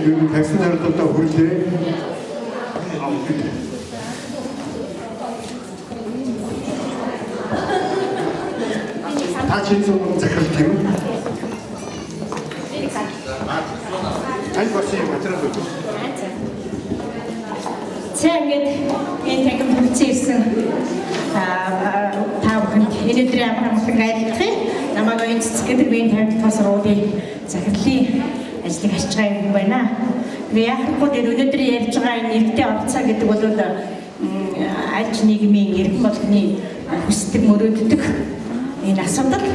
그 백수자를 떴다고 그렇게 다 진성 작가님 아니 벌써 맞더라고요. За ингээд энэ тагим хүчээсэн та бүхэнд өнөөдөр ямар амгалан айлтгая намайг энэ цэцгээд би тавьдгаас руудын захирлын ажлыг хийж байгаа юм байна. Би яг гоо өнөөдөр ярьж байгаа энэ нэртэй олцоо гэдэг бол аль ч нийгмийн эргэн болгоны хүсдэг мөрөөддөг энэ асуудал.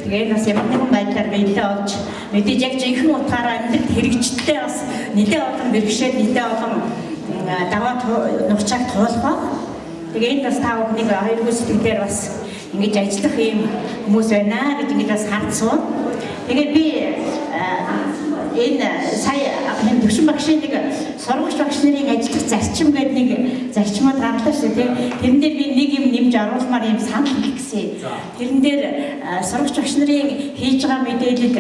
Тэгээд бас ямар нэгэн байдлаар биелээ олж мэдээж яг жинхэнэ утгаараа амьдралд хэрэгжтэй бас нэлээд олон бэрхшээл нэлээд олон даваа нурчааг туулах. Тэгээ энэ бас та бүхнийг хоёр хүсэлтээр бас ингэж ажиллах юм хүмүүс байна гэж ингэж бас хардсан. Тэгээд би энэ сая апны төвшин багшийн нэг сургагч багш нарын ажиллах зарчим гэдэг нэг зарчмаар гарлаа шүү дээ. Тэрэн дээр би нэг юм нэмж оруулмаар юм санал хэлсэн. Тэрэн дээр сургагч багш нарын хийж байгаа мэдээлэл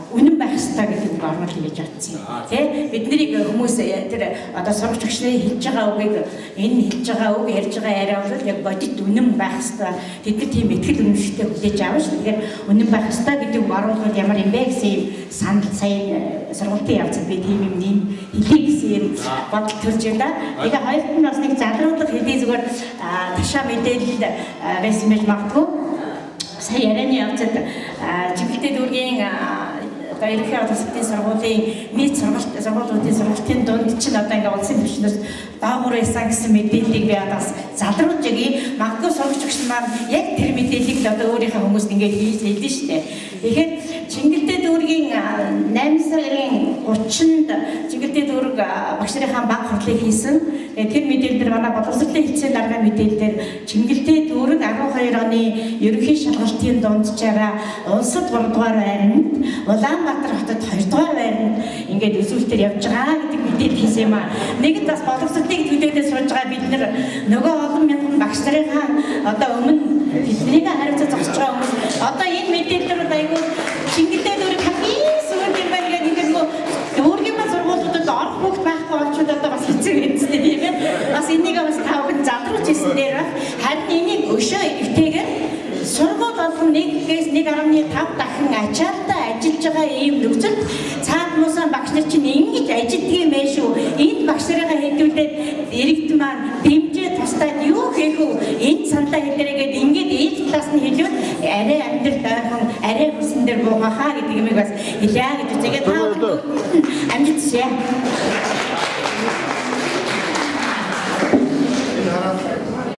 үнэн байх ёстой гэдэг нь орнол хийж чадсан. Тэ бид нарыг хүмүүс тэр одоо сургагч багш нарын хэлж байгаа үгийг энэ хэлж байгаа үг ярьж байгаа яриа бол яг бодит үнэн байх ёстой. Бид нар тийм ихтгэл үнэмшилтэй хүлээж авна шүү. Тэгэхээр үнэн байх ёстой гэдэг үг оруулахад ямар юм бэ гэсэн юм санал сая сургалтын явцад би тийм юм хэлье гэсэн юм бодол төрж байна. Тэгээ хоёрт нь бас нэг залруулах хэдий зүгээр ташаа мэдээлэл байсан байж магадгүй. Сая ярианы явцад чиглэлтэй дүүргийн ерөнхий улсын сургуулийн нийт сургуулиудын сургалтын дунд чинь одоо ингээ улсын түвшнээс доогуур байсан гэсэн мэдээллийг би бас залруулж өгье. Магадгүй сурагч багш маань яг тэр мэдээллийг одоо өөрийнхөө хүмүүст ингээ хэлсэн шүү дээ. Тэгэхээр Чингэлтэй дүүргийн 8 сарын 30-нд Чингэлтэй дүүрэг багш нарын баг хурлыг хийсэн. Тэр мэдээлэлээр манай боловсролын хэлцээний даргын мэдээлэлээр Чингэлтэй дүүрэг 12 оны ерөнхий шалгалтын дунджаараа улсад 3 дугаар байранд, Улаанбаатар хотод 2 дугаар байранд ингээд үзүүлэлтээр явж байгаа гэдэг мэдээлэл хийсэн юм аа. Нэгд бас боловсролын төлөөлөлд сууж байгаа бид нар нөгөө олон мянган багш нарынхаа одоо өмнө тэднийг хариуцах зогсож байгаа хүмүүс одоо энэ мэдээлэлээр айгүй Чингэлтэй дүүрэг хамгийн сүүл юм байна гэдэг ингээд нөгөө дүүргийн маань сургуулиудад орох хөвгт байхгүй болчиход одоо бас хэцүү байдсан тийм ээ. Бас энийг бас тав хүн залруулж ирсэн дээр харин энийг өшөө эвтэйгээр сургууль болгон 1.5 дахин ачаалтаа ажиллаж байгаа ийм нөхцөлд цаад муусан багш нар чинь ингэж ажилладаг юм байна шүү. Энд багш нарыгаа хэдүүлээд иргэд маань дэмжээ тусдаад юу хийх вэ? Энд сандаа хэлээрээгээд ингэж ийм талаас нь хэлвэл арай амьдрал дайхан арай хүсэн дээр буугахаа гэдэг юмыг бас хэлээ гэж үзээгээ таа амжилт хүсье.